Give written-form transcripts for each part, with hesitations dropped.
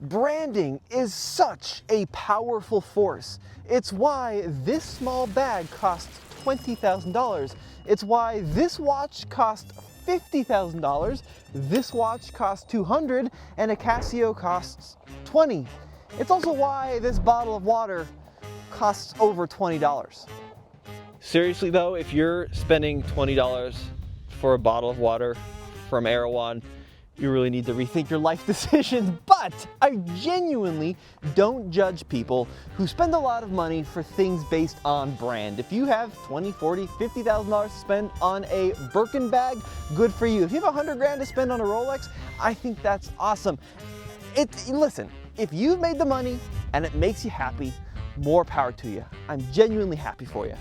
Branding is such a powerful force. It's why this small bag costs $20,000. It's why this watch costs $50,000, this watch costs $200, and a Casio costs $20. It's also why this bottle of water costs over $20. Seriously though, if you're spending $20 for a bottle of water from Erewhon, you really need to rethink your life decisions. But I genuinely don't judge people who spend a lot of money for things based on brand. If you have $20, $40, $50,000 to spend on a Birkin bag, good for you. If you have $100 to spend on a Rolex, I think that's awesome. Listen, if you've made the money and it makes you happy, more power to you. I'm genuinely happy for you.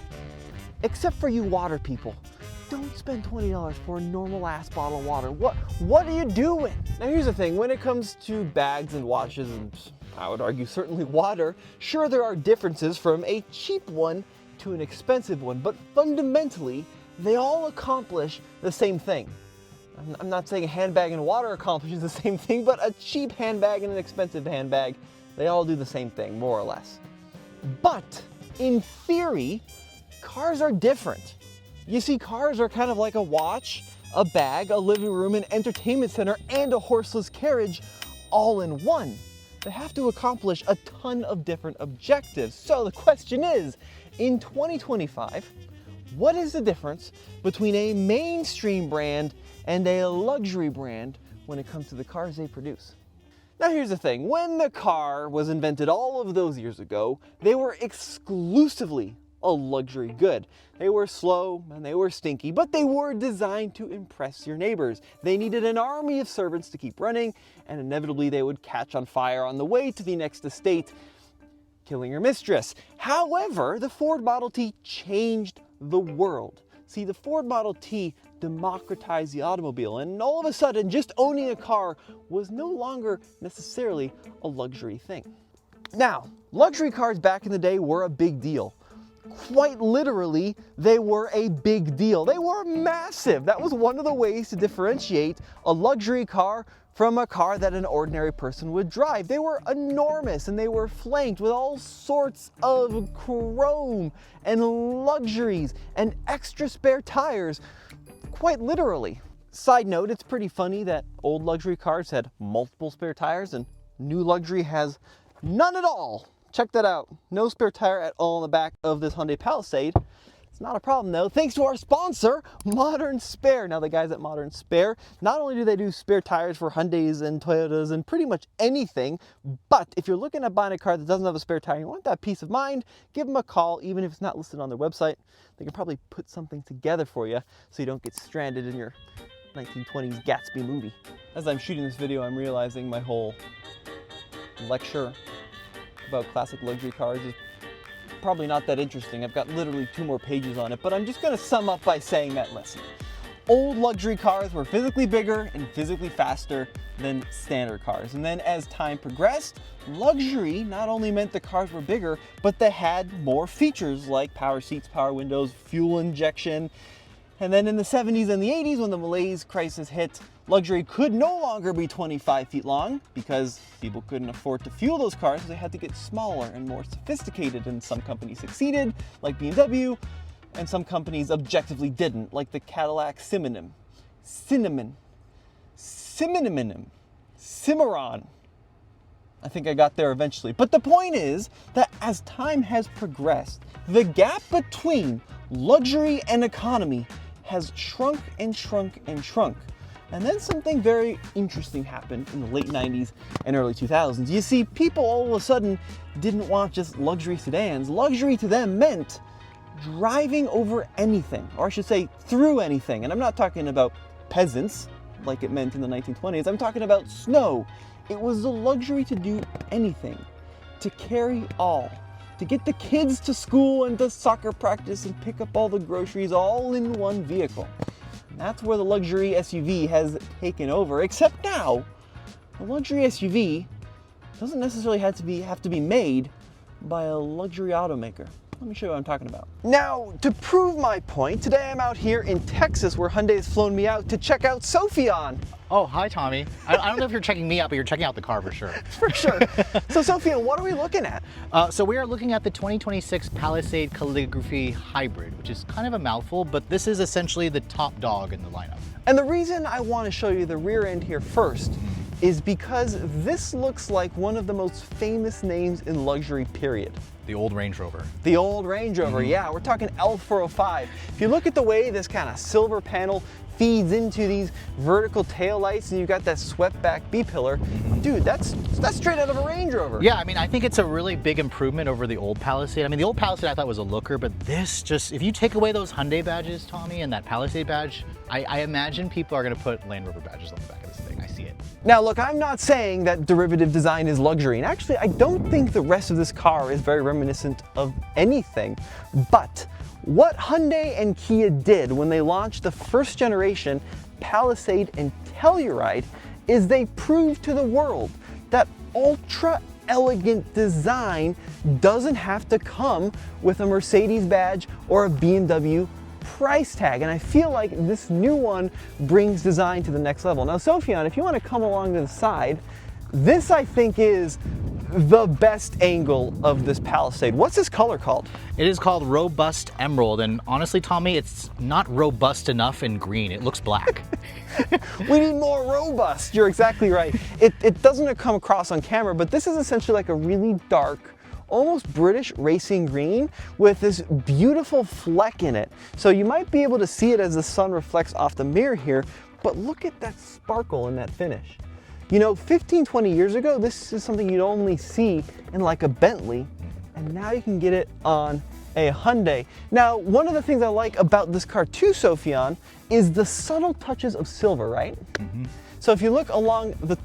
Except for you water people. Don't spend $20 for a normal ass bottle of water. What are you doing? Now here's the thing, when it comes to bags and watches, and I would argue certainly water, sure there are differences from a cheap one to an expensive one, but fundamentally, they all accomplish the same thing. I'm not saying a handbag and water accomplishes the same thing, but a cheap handbag and an expensive handbag, they all do the same thing, more or less. But in theory, cars are different. You see, cars are kind of like a watch, a bag, a living room, an entertainment center, and a horseless carriage all in one. They have to accomplish a ton of different objectives. So the question is, in 2025, what is the difference between a mainstream brand and a luxury brand when it comes to the cars they produce? Now here's the thing, when the car was invented all of those years ago, they were exclusively a luxury good. They were slow and they were stinky, but they were designed to impress your neighbors. They needed an army of servants to keep running, and inevitably they would catch on fire on the way to the next estate, killing your mistress. However, the Ford Model T changed the world. See, the Ford Model T democratized the automobile, and all of a sudden, just owning a car was no longer necessarily a luxury thing. Now, luxury cars back in the day were a big deal. Quite literally, they were a big deal. They were massive. That was one of the ways to differentiate a luxury car from a car that an ordinary person would drive. They were enormous and they were flanked with all sorts of chrome and luxuries and extra spare tires, quite literally. Side note, it's pretty funny that old luxury cars had multiple spare tires and new luxury has none at all. Check that out. No spare tire at all in the back of this Hyundai Palisade. It's not a problem though, thanks to our sponsor, Modern Spare. Now the guys at Modern Spare, not only do they do spare tires for Hyundais and Toyotas and pretty much anything, but if you're looking at buying a car that doesn't have a spare tire and you want that peace of mind, give them a call, even if it's not listed on their website. They can probably put something together for you so you don't get stranded in your 1920s Gatsby movie. As I'm shooting this video, I'm realizing my whole lecture about classic luxury cars is probably not that interesting. I've got literally 2 more pages on it, but I'm just going to sum up by saying that, listen, old luxury cars were physically bigger and physically faster than standard cars. And then as time progressed, luxury not only meant the cars were bigger, but they had more features like power seats, power windows, fuel injection. And then in the 70s and the 80s, when the Malaise crisis hit, luxury could no longer be 25 feet long because people couldn't afford to fuel those cars, so they had to get smaller and more sophisticated. And some companies succeeded, like BMW, and some companies objectively didn't, like the Cadillac Cimarron. I think I got there eventually. But the point is that as time has progressed, the gap between luxury and economy has shrunk and shrunk and shrunk. And then something very interesting happened in the late 90s and early 2000s. You see, people all of a sudden didn't want just luxury sedans. Luxury to them meant driving over anything, or I should say through anything. And I'm not talking about peasants like it meant in the 1920s. I'm talking about snow. It was a luxury to do anything, to carry all, to get the kids to school and to soccer practice and pick up all the groceries all in one vehicle. And that's where the luxury SUV has taken over, except now, the luxury SUV doesn't necessarily have to be made by a luxury automaker. Let me show you what I'm talking about. Now, to prove my point, today I'm out here in Texas where Hyundai has flown me out to check out Sophion. Oh, hi, Tommy. I don't know if you're checking me out, but you're checking out the car for sure. For sure. So, Sophion, what are we looking at? So we are looking at the 2026 Palisade Calligraphy Hybrid, which is kind of a mouthful, but this is essentially the top dog in the lineup. And the reason I want to show you the rear end here first is because this looks like one of the most famous names in luxury, period. The old Range Rover. The old Range Rover, yeah. We're talking L405. If you look at the way this kind of silver panel feeds into these vertical taillights and you've got that swept back B-pillar, dude, that's straight out of a Range Rover. Yeah, I mean, I think it's a really big improvement over the old Palisade. I mean, the old Palisade I thought was a looker, but this just, if you take away those Hyundai badges, Tommy, and that Palisade badge, I imagine people are gonna put Land Rover badges on the back of this thing. I see it. Now look, I'm not saying that derivative design is luxury, and actually I don't think the rest of this car is very reminiscent of anything, but what Hyundai and Kia did when they launched the first generation Palisade and Telluride is they proved to the world that ultra elegant design doesn't have to come with a Mercedes badge or a BMW price tag, and I feel like this new one brings design to the next level. Now, Sophion, if you want to come along to the side, this I think is the best angle of this Palisade. What's this color called? It is called Robust Emerald, and honestly, Tommy, it's not robust enough in green. It looks black. We need more robust. You're exactly right. It doesn't come across on camera, but this is essentially like a really dark, almost British racing green with this beautiful fleck in it. So you might be able to see it as the sun reflects off the mirror here, but look at that sparkle in that finish. You know, 15, 20 years ago, this is something you'd only see in like a Bentley, and now you can get it on a Hyundai. Now, one of the things I like about this car too, Sophion, is the subtle touches of silver, right? So if you look along the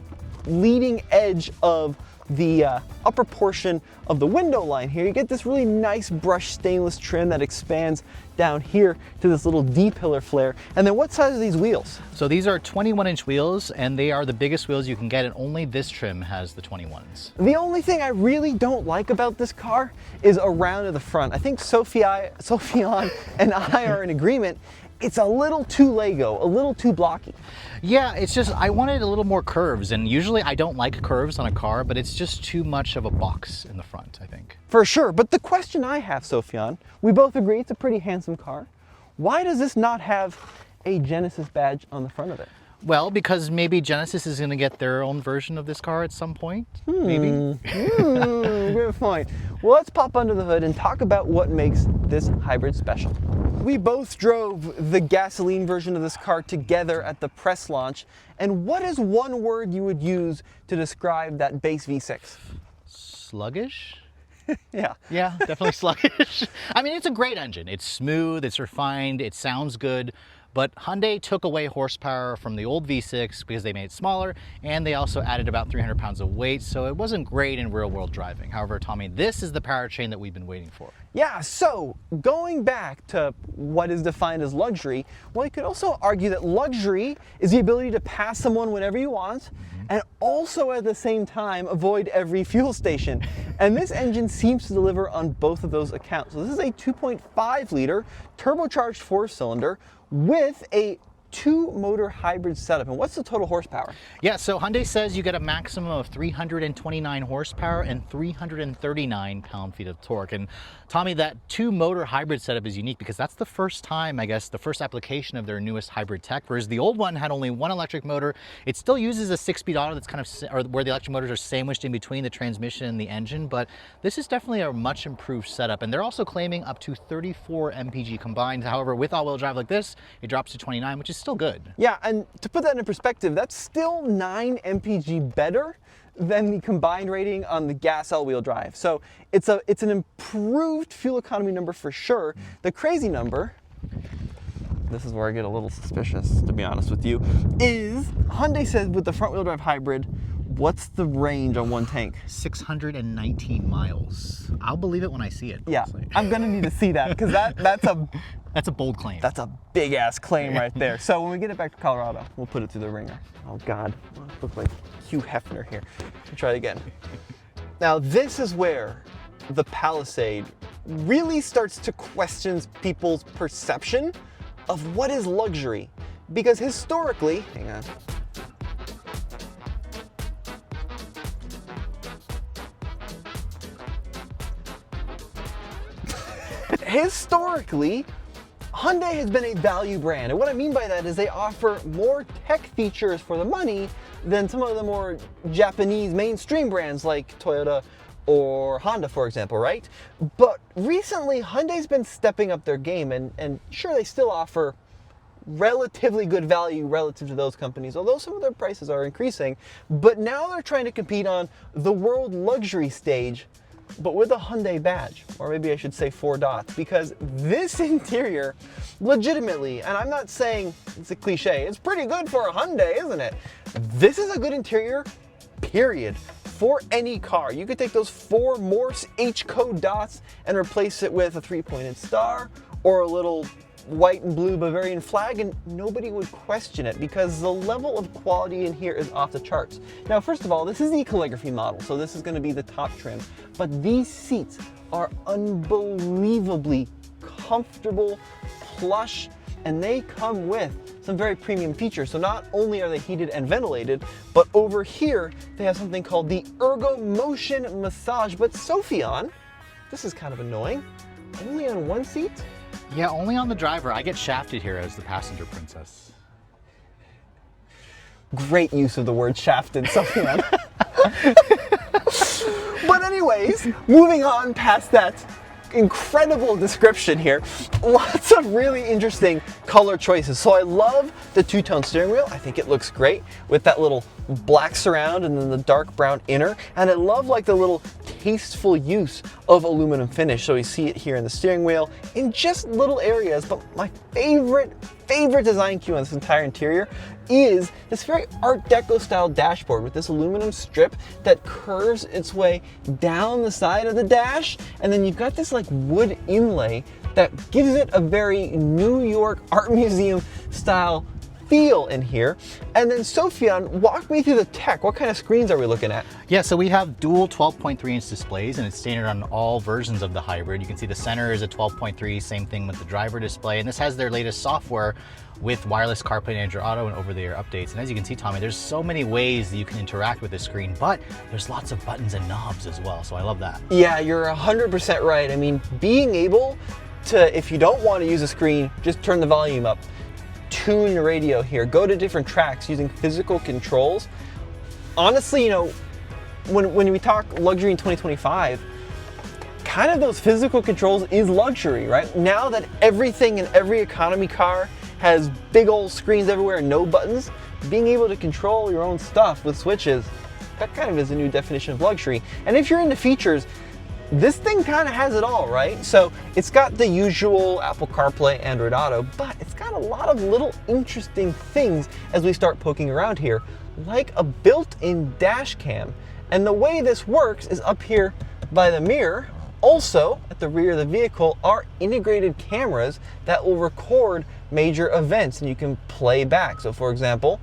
leading edge of the upper portion of the window line here, you get this really nice brushed stainless trim that expands down here to this little D-pillar flare. And then what size are these wheels? So these are 21-inch wheels, and they are the biggest wheels you can get, and only this trim has the 21s. The only thing I really don't like about this car is around to the front. I think Sophion and I are in agreement. It's a little too Lego, a little too blocky. Yeah, it's just, I wanted a little more curves, and usually I don't like curves on a car, but it's just too much of a box in the front, I think. For sure, but the question I have, Sophion, we both agree it's a pretty handsome car. Why does this not have a Genesis badge on the front of it? Well, because maybe Genesis is going to get their own version of this car at some point, maybe. Good point. Well, let's pop under the hood and talk about what makes this hybrid special. We both drove the gasoline version of this car together at the press launch, and what is one word you would use to describe that base V6? Sluggish? Yeah. Yeah, definitely sluggish. I mean, it's a great engine. It's smooth, it's refined, it sounds good. But Hyundai took away horsepower from the old V6 because they made it smaller, and they also added about 300 pounds of weight, so it wasn't great in real-world driving. However, Tommy, this is the powertrain that we've been waiting for. Yeah, so going back to what is defined as luxury, well, you could also argue that luxury is the ability to pass someone whenever you want, and also at the same time avoid every fuel station. And this engine seems to deliver on both of those accounts. So this is a 2.5 liter turbocharged 4-cylinder with a 2-motor hybrid setup. And what's the total horsepower? Yeah, so Hyundai says you get a maximum of 329 horsepower and 339 pound-feet of torque. And Tommy, that 2-motor hybrid setup is unique because that's the first time, I guess, the first application of their newest hybrid tech, whereas the old one had only one electric motor. It still uses a 6-speed auto that's kind of, or where the electric motors are sandwiched in between the transmission and the engine, but this is definitely a much improved setup. And they're also claiming up to 34 mpg combined. However, with all-wheel drive like this, it drops to 29, which is still good. Yeah, and to put that in perspective, that's still 9 mpg better than the combined rating on the gas all-wheel drive. So it's an improved fuel economy number for sure. The crazy number, this is where I get a little suspicious, to be honest with you, is Hyundai says with the front-wheel drive hybrid, what's the range on one tank? 619 miles. I'll believe it when I see it. Yeah, honestly. I'm gonna need to see that because that's a bold claim. That's a big ass claim right there. So when we get it back to Colorado, we'll put it through the ringer. Oh God, I look like Hugh Hefner here. Let's try it again. Now this is where the Palisade really starts to question people's perception of what is luxury. Because historically, hang on. Historically, Hyundai has been a value brand, and what I mean by that is they offer more tech features for the money than some of the more Japanese mainstream brands like Toyota or Honda, for example, right? But recently, Hyundai's been stepping up their game, and sure, they still offer relatively good value relative to those companies, although some of their prices are increasing. But now they're trying to compete on the world luxury stage, but with a Hyundai badge, or maybe I should say 4 dots, because this interior, legitimately, and I'm not saying it's a cliche, it's pretty good for a Hyundai, isn't it? This is a good interior, period, for any car. You could take those 4 Morse H code dots and replace it with a 3-pointed star or a little white and blue Bavarian flag, and nobody would question it because the level of quality in here is off the charts. Now, first of all, this is the calligraphy model, so this is going to be the top trim, but these seats are unbelievably comfortable, plush, and they come with some very premium features. So not only are they heated and ventilated, but over here they have something called the Ergo Motion Massage. But Sophion, this is kind of annoying, only on one seat? Yeah, only on the driver. I get shafted here as the passenger princess. Great use of the word shafted, Sophion. But anyways, moving on past that incredible description here, lots of really interesting color choices. So I love the two-tone steering wheel. I think it looks great with that little black surround and then the dark brown inner. And I love like the little tasteful use of aluminum finish. So we see it here in the steering wheel in just little areas. But my favorite design cue on this entire interior is this very Art Deco style dashboard with this aluminum strip that curves its way down the side of the dash, and then you've got this like wood inlay that gives it a very New York art museum style feel in here. And then Sophion, walk me through the tech. What kind of screens are we looking at? Yeah, so we have dual 12.3-inch displays, and it's standard on all versions of the hybrid. You can see the center is a 12.3, same thing with the driver display, and this has their latest software with wireless CarPlay and Android Auto and over-the-air updates. And as you can see, Tommy, there's so many ways that you can interact with this screen, but there's lots of buttons and knobs as well, so I love that. Yeah, you're 100% right. I mean, being able to, if you don't want to use a screen, just turn the volume up, tune the radio here, go to different tracks using physical controls. Honestly, you know, when we talk luxury in 2025, kind of those physical controls is luxury, right? Now that everything in every economy car has big old screens everywhere and no buttons, being able to control your own stuff with switches, that kind of is a new definition of luxury. And if you're into features, this thing kind of has it all, right? So it's got the usual Apple CarPlay, Android Auto, but it's got a lot of little interesting things as we start poking around here, like a built-in dash cam. And the way this works is up here by the mirror. Also, at the rear of the vehicle are integrated cameras that will record major events and you can play back. So for example,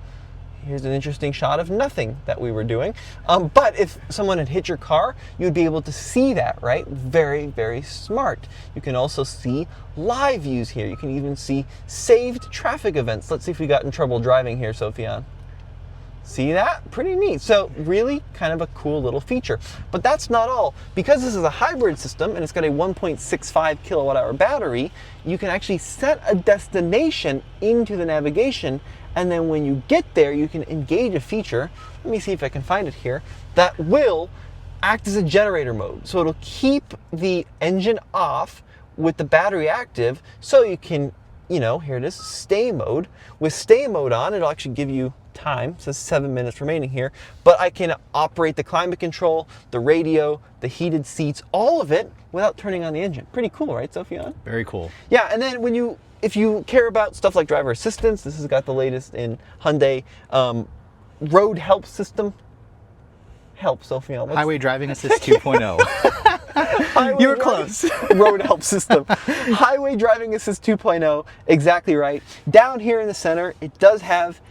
here's an interesting shot of nothing that we were doing. But if someone had hit your car, you'd be able to see that, right? Very, very smart. You can also see live views here. You can even see saved traffic events. Let's see if we got in trouble driving here, Sophion. See that? Pretty neat. So really kind of a cool little feature. But that's not all. Because this is a hybrid system and it's got a 1.65 kilowatt hour battery, you can actually set a destination into the navigation, and then when you get there, you can engage a feature, let me see if I can find it here, that will act as a generator mode. So it'll keep the engine off with the battery active, so you can, you know, here it is, stay mode. With stay mode on, it'll actually give you time. It says 7 minutes remaining here, but I can operate the climate control, the radio, the heated seats, all of it without turning on the engine. Pretty cool, right, Sophion? Very cool. Yeah, and then if you care about stuff like driver assistance, this has got the latest in Hyundai road help system. Help, Sophion. Highway Driving Assist 2.0. You were close. Road help system. Highway Driving Assist 2.0, exactly right. Down here in the center, it does have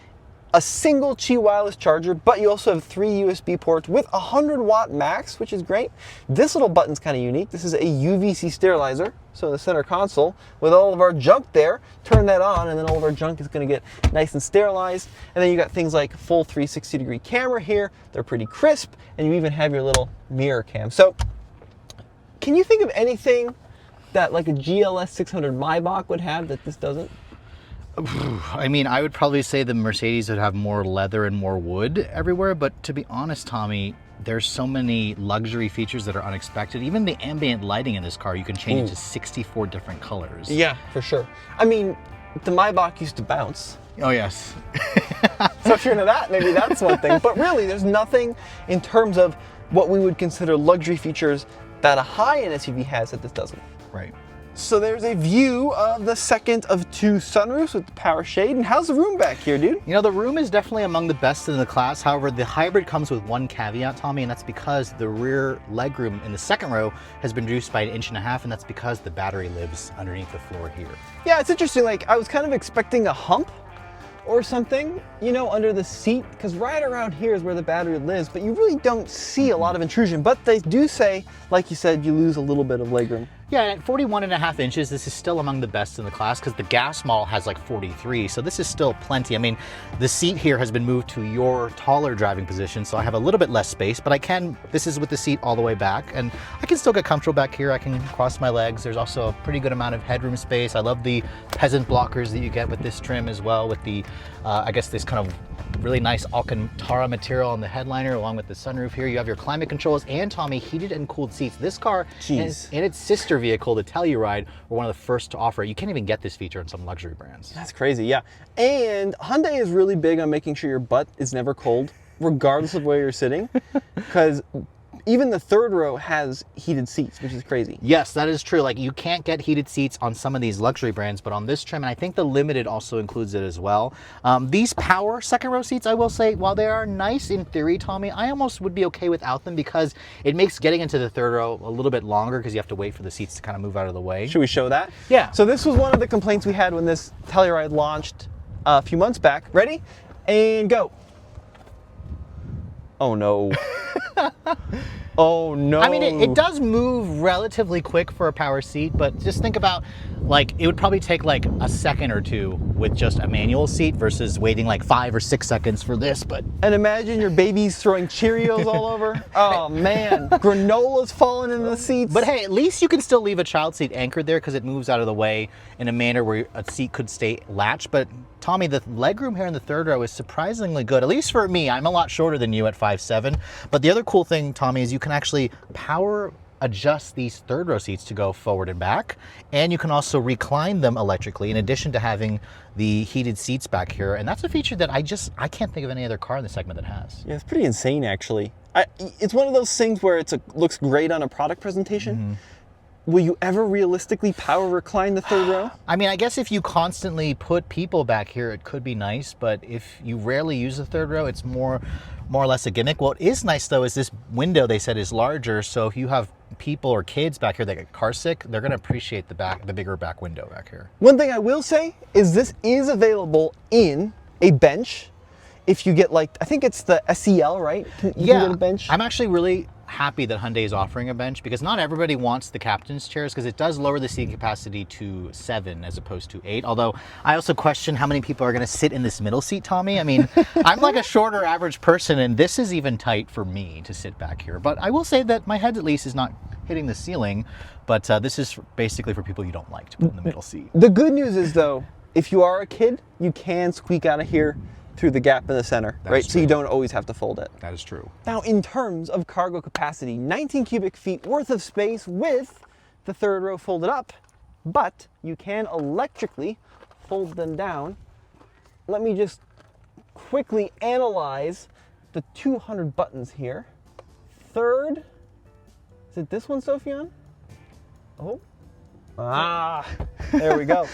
a single Qi wireless charger, but you also have 3 USB ports with 100 watt max, which is great. This little button's kind of unique. This is a UVC sterilizer. So in the center console, with all of our junk there, turn that on, and then all of our junk is going to get nice and sterilized. And then you got things like full 360-degree camera here. They're pretty crisp, and you even have your little mirror cam. So can you think of anything that like a GLS 600 Maybach would have that this doesn't? I mean, I would probably say the Mercedes would have more leather and more wood everywhere, but to be honest, Tommy, there's so many luxury features that are unexpected. Even the ambient lighting in this car, you can change it to 64 different colors. Yeah, for sure. I mean, the Maybach used to bounce. Oh, yes. So if you're into that, maybe that's one thing. But really, there's nothing in terms of what we would consider luxury features that a high-end SUV has that this doesn't. Right. So there's a view of the second of 2 sunroofs with the power shade. And how's the room back here, dude? You know, the room is definitely among the best in the class. However, the hybrid comes with one caveat, Tommy, and that's because the rear legroom in the second row has been reduced by 1.5 inches, and that's because the battery lives underneath the floor here. Yeah, it's interesting. Like, I was kind of expecting a hump or something, you know, under the seat, because right around here is where the battery lives, but you really don't see a lot of intrusion. But they do say, like you said, you lose a little bit of legroom. Yeah, at 41.5 inches, this is still among the best in the class because the gas model has like 43, so this is still plenty. I mean, the seat here has been moved to your taller driving position, so I have a little bit less space, but this is with the seat all the way back, and I can still get comfortable back here. I can cross my legs. There's also a pretty good amount of headroom space. I love the peasant blockers that you get with this trim as well, with the, I guess this kind of really nice Alcantara material on the headliner, along with the sunroof here. You have your climate controls and, Tommy, heated and cooled seats. This car and its sister vehicle, the Telluride, were one of the first to offer it. You can't even get this feature in some luxury brands. That's crazy, yeah. And Hyundai is really big on making sure your butt is never cold, regardless of where you're sitting, because even the third row has heated seats, which is crazy. Yes, that is true. Like, you can't get heated seats on some of these luxury brands, but on this trim, and I think the Limited also includes it as well. These power second row seats, I will say, while they are nice in theory, Tommy, I almost would be okay without them because it makes getting into the third row a little bit longer because you have to wait for the seats to kind of move out of the way. Should we show that? Yeah. So this was one of the complaints we had when this Telluride launched a few months back. Ready? And go. Oh no. Oh no. I mean, it does move relatively quick for a power seat, but just think about, like, it would probably take like a second or two with just a manual seat versus waiting like 5 or 6 seconds for this. But and imagine your baby's throwing Cheerios all over. Oh man, granola's falling into the seats. But hey, at least you can still leave a child seat anchored there because it moves out of the way in a manner where a seat could stay latched. But Tommy, the legroom here in the third row is surprisingly good, at least for me. I'm a lot shorter than you at 5'7". But the other cool thing, Tommy, is you can actually power adjust these third row seats to go forward and back, and you can also recline them electrically in addition to having the heated seats back here. And that's a feature that I can't think of any other car in the segment that has. Yeah, it's pretty insane actually. It's one of those things where looks great on a product presentation. Mm-hmm. Will you ever realistically power recline the third row? I mean, I guess if you constantly put people back here, it could be nice, but if you rarely use the third row, it's more or less a gimmick. What is nice though is this window, they said, is larger, so if you have people or kids back here that get car sick, they're gonna appreciate the bigger back window back here. One thing I will say is this is available in a bench. If you get, like, I think it's the SEL, right? You can get a bench. I'm actually really happy that Hyundai is offering a bench because not everybody wants the captain's chairs because it does lower the seating capacity to 7 as opposed to 8. Although I also question how many people are going to sit in this middle seat, Tommy. I mean, I'm like a shorter average person and this is even tight for me to sit back here. But I will say that my head at least is not hitting the ceiling, but this is basically for people you don't like to put in the middle seat. The good news is though, if you are a kid, you can squeak out of here through the gap in the center, right? So you don't always have to fold it. That is true. Now, in terms of cargo capacity, 19 cubic feet worth of space with the third row folded up, but you can electrically fold them down. Let me just quickly analyze the 200 buttons here. Third, is it this one, Sophian? Oh, there we go.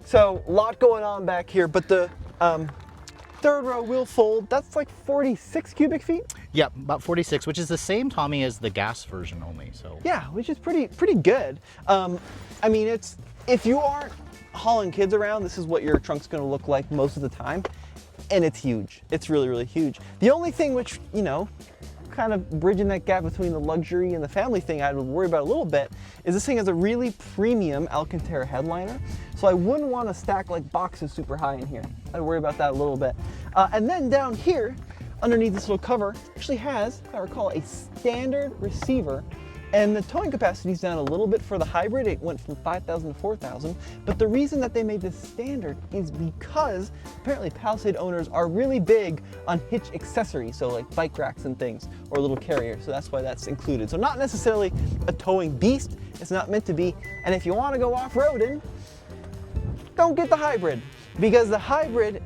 So, a lot going on back here, but the third row will fold. That's like 46 cubic feet? Yeah, about 46, which is the same, Tommy, as the gas version only. So yeah, which is pretty good. I mean, if you aren't hauling kids around, this is what your trunk's gonna look like most of the time. and it's huge. It's really, really huge. The only thing which, you know, kind of bridging that gap between the luxury and the family thing I would worry about a little bit is this thing has a really premium Alcantara headliner. So I wouldn't want to stack like boxes super high in here. I'd worry about that a little bit. And then down here, underneath this little cover, actually has, if I recall, a standard receiver. And the towing capacity is down a little bit for the hybrid. It went from 5,000 to 4,000. But the reason that they made this standard is because apparently Palisade owners are really big on hitch accessories. So like bike racks and things, or a little carrier. So that's why that's included. So not necessarily a towing beast. It's not meant to be. And if you want to go off-roading, don't get the hybrid, because the hybrid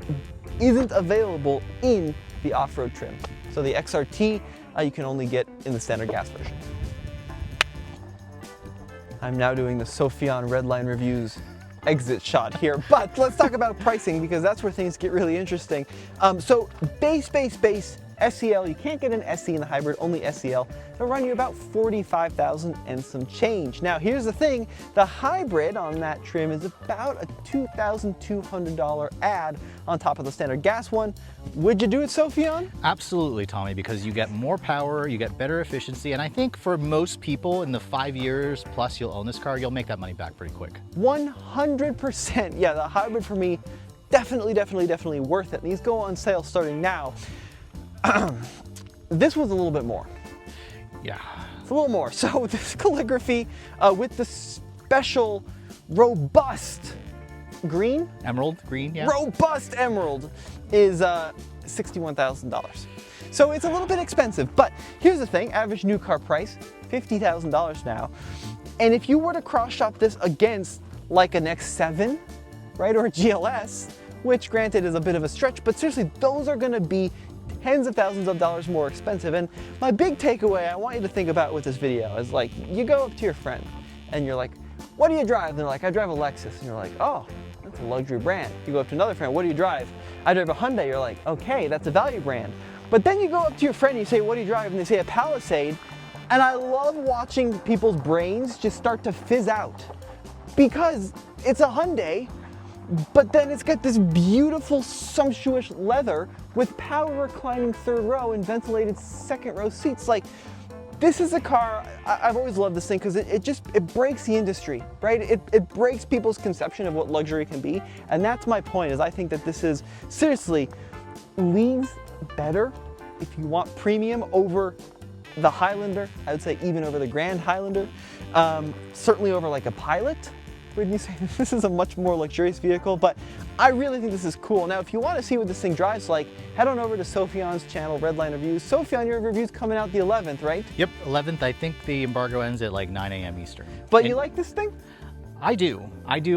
isn't available in the off-road trim. So the XRT, you can only get in the standard gas version. I'm now doing the Sophion Redline Reviews exit shot here, but let's talk about pricing because that's where things get really interesting. So base SEL, you can't get an SE in the hybrid, only SEL. It'll run you about $45,000 and some change. Now here's the thing, the hybrid on that trim is about a $2,200 add on top of the standard gas one. Would you do it, Sophion? Absolutely, Tommy, because you get more power, you get better efficiency, and I think for most people in the 5 years plus you'll own this car, you'll make that money back pretty quick. 100%, yeah, the hybrid for me, definitely worth it. These go on sale starting now. This was a little bit more. Yeah. It's a little more. So this calligraphy with the special robust green? Emerald green, yeah. Robust emerald is $61,000. So it's a little bit expensive, but here's the thing, average new car price, $50,000 now. And if you were to cross shop this against like an X7, right, or a GLS, which granted is a bit of a stretch, but seriously, those are gonna be tens of thousands of dollars more expensive. And my big takeaway I want you to think about with this video is like, you go up to your friend and you're like, what do you drive? And they're like, I drive a Lexus. And you're like, oh, that's a luxury brand. You go up to another friend, what do you drive? I drive a Hyundai. You're like, okay, that's a value brand. But then you go up to your friend and you say, what do you drive? And they say a Palisade. And I love watching people's brains just start to fizz out because it's a Hyundai, but then it's got this beautiful, sumptuous leather with power reclining third row and ventilated second row seats. Like, this is a car, I've always loved this thing because it breaks the industry, right? It breaks people's conception of what luxury can be. And that's my point, is I think that this is seriously leagues better if you want premium over the Highlander. I would say even over the Grand Highlander, certainly over like a Pilot. Wouldn't you say this is a much more luxurious vehicle? But I really think this is cool. Now, if you want to see what this thing drives like, head on over to Sophion's channel, Redline Reviews. Sophion, your review's coming out the 11th, right? Yep, 11th. I think the embargo ends at like 9 a.m. Eastern. But you like this thing? I do,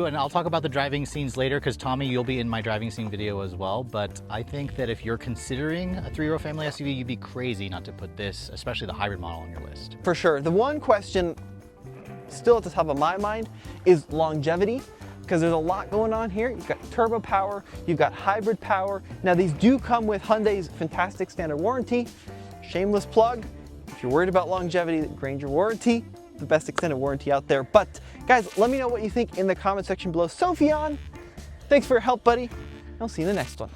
and I'll talk about the driving scenes later because Tommy, you'll be in my driving scene video as well, but I think that if you're considering a 3-row family SUV, you'd be crazy not to put this, especially the hybrid model, on your list. For sure. The one question still at the top of my mind is longevity, because there's a lot going on here. You've got turbo power, you've got hybrid power. Now these do come with Hyundai's fantastic standard warranty. Shameless plug, if you're worried about longevity, Granger warranty, the best extended warranty out there. But guys, let me know what you think in the comment section below. Sophion, thanks for your help, buddy. I'll see you in the next one.